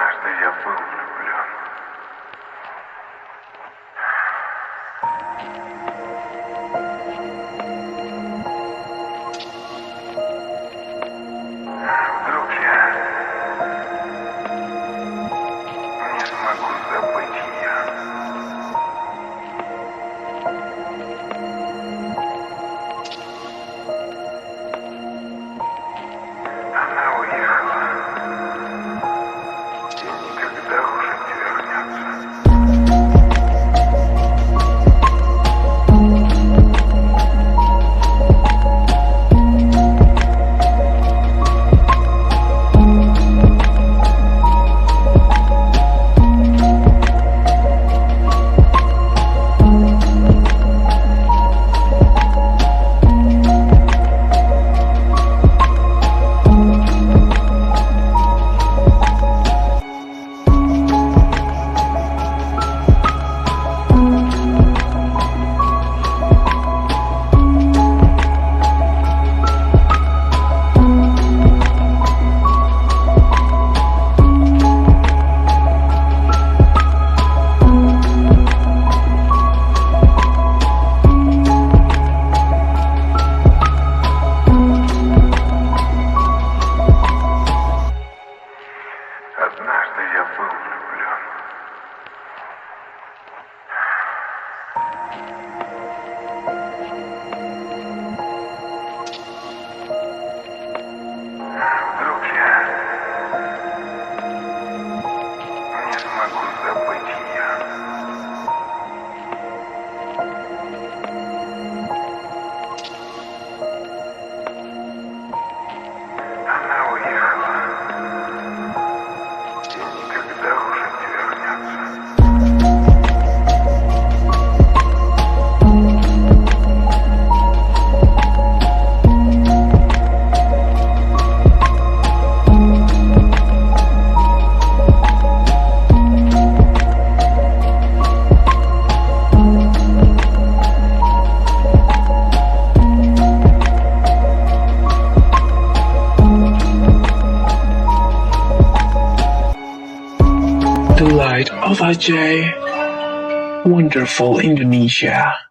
Однажды я был влюблен. Вдруг я не смогу забыть ее. Она уехала и никогда уже не вернется. Однажды я был влюблен. Вдруг я не смогу забыть ее. Она уехала и никогда уже не вернется. The Light of Aceh, wonderful Indonesia.